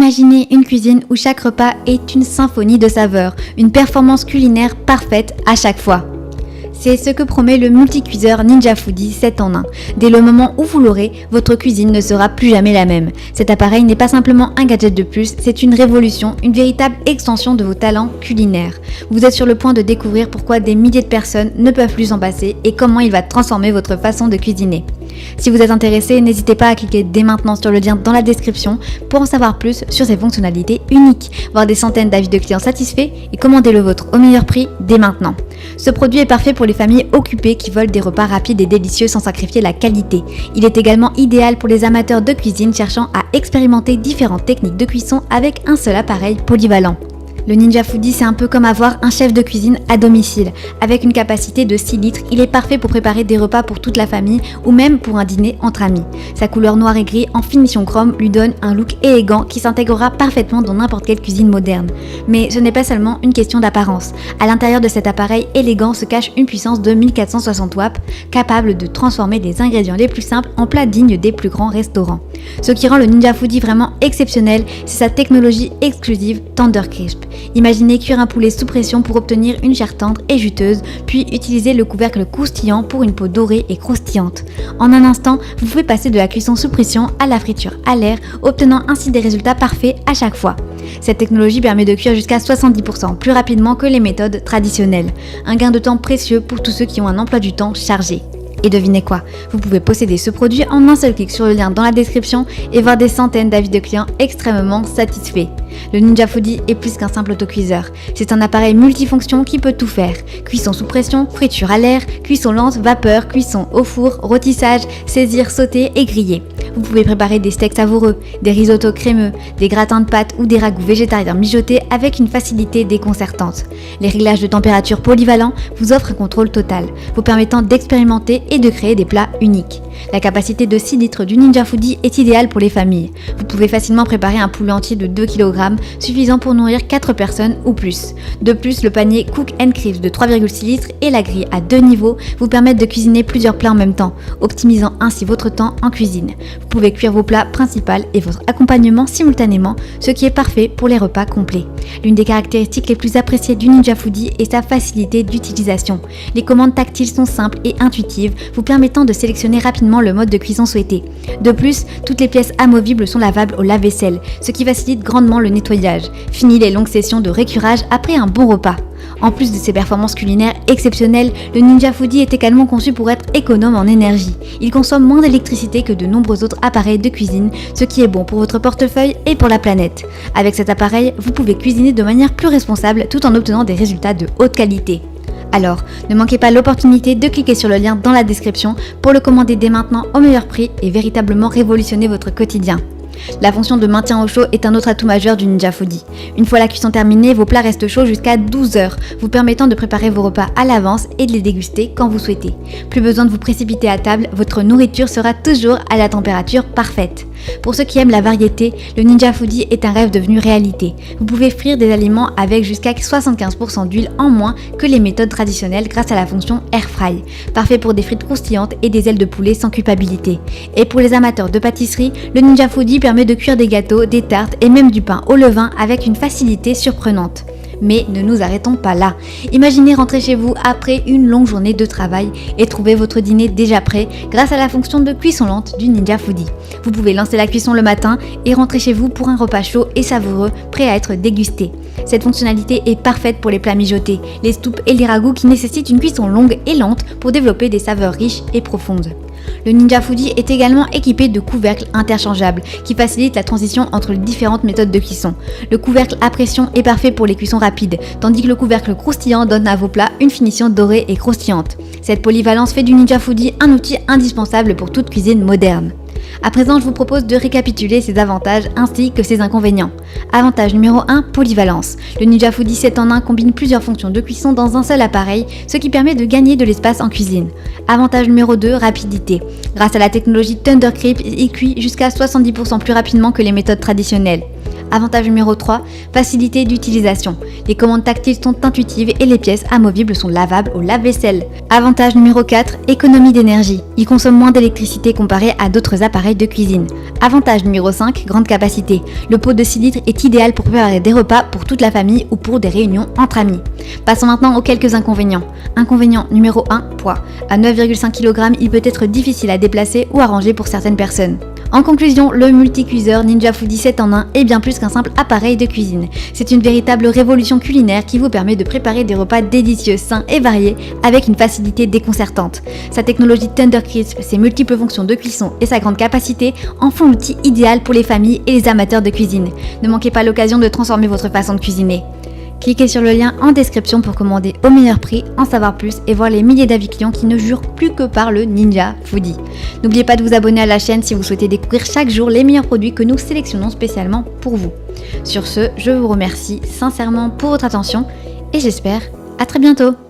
Imaginez une cuisine où chaque repas est une symphonie de saveurs, une performance culinaire parfaite à chaque fois. C'est ce que promet le multicuiseur Ninja Foodi 7 en 1. Dès le moment où vous l'aurez, votre cuisine ne sera plus jamais la même. Cet appareil n'est pas simplement un gadget de plus, c'est une révolution, une véritable extension de vos talents culinaires. Vous êtes sur le point de découvrir pourquoi des milliers de personnes ne peuvent plus s'en passer et comment il va transformer votre façon de cuisiner. Si vous êtes intéressé, n'hésitez pas à cliquer dès maintenant sur le lien dans la description pour en savoir plus sur ces fonctionnalités uniques, voir des centaines d'avis de clients satisfaits et commander le vôtre au meilleur prix dès maintenant. Ce produit est parfait pour les familles occupées qui veulent des repas rapides et délicieux sans sacrifier la qualité. Il est également idéal pour les amateurs de cuisine cherchant à expérimenter différentes techniques de cuisson avec un seul appareil polyvalent. Le Ninja Foodi, c'est un peu comme avoir un chef de cuisine à domicile. Avec une capacité de 6 litres, il est parfait pour préparer des repas pour toute la famille ou même pour un dîner entre amis. Sa couleur noir et gris en finition chrome lui donne un look élégant qui s'intégrera parfaitement dans n'importe quelle cuisine moderne. Mais ce n'est pas seulement une question d'apparence. À l'intérieur de cet appareil élégant se cache une puissance de 1460 watts, capable de transformer les ingrédients les plus simples en plats dignes des plus grands restaurants. Ce qui rend le Ninja Foodi vraiment exceptionnel, c'est sa technologie exclusive Tender Crisp. Imaginez cuire un poulet sous pression pour obtenir une chair tendre et juteuse, puis utiliser le couvercle croustillant pour une peau dorée et croustillante. En un instant, vous pouvez passer de la cuisson sous pression à la friture à l'air, obtenant ainsi des résultats parfaits à chaque fois. Cette technologie permet de cuire jusqu'à 70% plus rapidement que les méthodes traditionnelles. Un gain de temps précieux pour tous ceux qui ont un emploi du temps chargé. Et devinez quoi, vous pouvez posséder ce produit en un seul clic sur le lien dans la description et voir des centaines d'avis de clients extrêmement satisfaits. Le Ninja Foodi est plus qu'un simple autocuiseur. C'est un appareil multifonction qui peut tout faire. Cuisson sous pression, friture à l'air, cuisson lente, vapeur, cuisson au four, rôtissage, saisir, sauter et griller. Vous pouvez préparer des steaks savoureux, des risottos crémeux, des gratins de pâtes ou des ragoûts végétariens mijotés avec une facilité déconcertante. Les réglages de température polyvalents vous offrent un contrôle total, vous permettant d'expérimenter et de créer des plats uniques. La capacité de 6 litres du Ninja Foodi est idéale pour les familles. Vous pouvez facilement préparer un poulet entier de 2 kg, suffisant pour nourrir 4 personnes ou plus. De plus, le panier Cook & Crisp de 3,6 litres et la grille à 2 niveaux vous permettent de cuisiner plusieurs plats en même temps, optimisant ainsi votre temps en cuisine. Vous pouvez cuire vos plats principaux et votre accompagnement simultanément, ce qui est parfait pour les repas complets. L'une des caractéristiques les plus appréciées du Ninja Foodi est sa facilité d'utilisation. Les commandes tactiles sont simples et intuitives, vous permettant de sélectionner rapidement le mode de cuisson souhaité. De plus, toutes les pièces amovibles sont lavables au lave-vaisselle, ce qui facilite grandement le nettoyage. Fini les longues sessions de récurage après un bon repas. En plus de ses performances culinaires exceptionnelles, le Ninja Foodi est également conçu pour être économe en énergie. Il consomme moins d'électricité que de nombreux autres appareils de cuisine, ce qui est bon pour votre portefeuille et pour la planète. Avec cet appareil, vous pouvez cuisiner de manière plus responsable tout en obtenant des résultats de haute qualité. Alors, ne manquez pas l'opportunité de cliquer sur le lien dans la description pour le commander dès maintenant au meilleur prix et véritablement révolutionner votre quotidien. La fonction de maintien au chaud est un autre atout majeur du Ninja Foodi. Une fois la cuisson terminée, vos plats restent chauds jusqu'à 12 heures, vous permettant de préparer vos repas à l'avance et de les déguster quand vous souhaitez. Plus besoin de vous précipiter à table, votre nourriture sera toujours à la température parfaite. Pour ceux qui aiment la variété, le Ninja Foodi est un rêve devenu réalité. Vous pouvez frire des aliments avec jusqu'à 75% d'huile en moins que les méthodes traditionnelles grâce à la fonction Air Fry. Parfait pour des frites croustillantes et des ailes de poulet sans culpabilité. Et pour les amateurs de pâtisserie, le Ninja Foodi permet de cuire des gâteaux, des tartes et même du pain au levain avec une facilité surprenante. Mais ne nous arrêtons pas là. Imaginez rentrer chez vous après une longue journée de travail et trouver votre dîner déjà prêt grâce à la fonction de cuisson lente du Ninja Foodi. Vous pouvez lancer la cuisson le matin et rentrer chez vous pour un repas chaud et savoureux prêt à être dégusté. Cette fonctionnalité est parfaite pour les plats mijotés, les soups et les ragoûts qui nécessitent une cuisson longue et lente pour développer des saveurs riches et profondes. Le Ninja Foodi est également équipé de couvercles interchangeables qui facilitent la transition entre les différentes méthodes de cuisson. Le couvercle à pression est parfait pour les cuissons rapides, tandis que le couvercle croustillant donne à vos plats une finition dorée et croustillante. Cette polyvalence fait du Ninja Foodi un outil indispensable pour toute cuisine moderne. À présent, je vous propose de récapituler ses avantages ainsi que ses inconvénients. Avantage numéro 1, polyvalence. Le Ninja Foodi 7 en 1 combine plusieurs fonctions de cuisson dans un seul appareil, ce qui permet de gagner de l'espace en cuisine. Avantage numéro 2, rapidité. Grâce à la technologie Tender Crisp, il cuit jusqu'à 70% plus rapidement que les méthodes traditionnelles. Avantage numéro 3, facilité d'utilisation. Les commandes tactiles sont intuitives et les pièces amovibles sont lavables au lave-vaisselle. Avantage numéro 4, économie d'énergie. Il consomme moins d'électricité comparé à d'autres appareils de cuisine. Avantage numéro 5, grande capacité. Le pot de 6 litres est idéal pour préparer des repas pour toute la famille ou pour des réunions entre amis. Passons maintenant aux quelques inconvénients. Inconvénient numéro 1, poids. À 9,5 kg, il peut être difficile à déplacer ou à ranger pour certaines personnes. En conclusion, le multicuiseur Ninja Foodi 7 en 1 est bien plus qu'un simple appareil de cuisine. C'est une véritable révolution culinaire qui vous permet de préparer des repas délicieux, sains et variés avec une facilité déconcertante. Sa technologie Tender Crisp, ses multiples fonctions de cuisson et sa grande capacité en font l'outil idéal pour les familles et les amateurs de cuisine. Ne manquez pas l'occasion de transformer votre façon de cuisiner. Cliquez sur le lien en description pour commander au meilleur prix, en savoir plus et voir les milliers d'avis clients qui ne jurent plus que par le Ninja Foodi. N'oubliez pas de vous abonner à la chaîne si vous souhaitez découvrir chaque jour les meilleurs produits que nous sélectionnons spécialement pour vous. Sur ce, je vous remercie sincèrement pour votre attention et j'espère à très bientôt.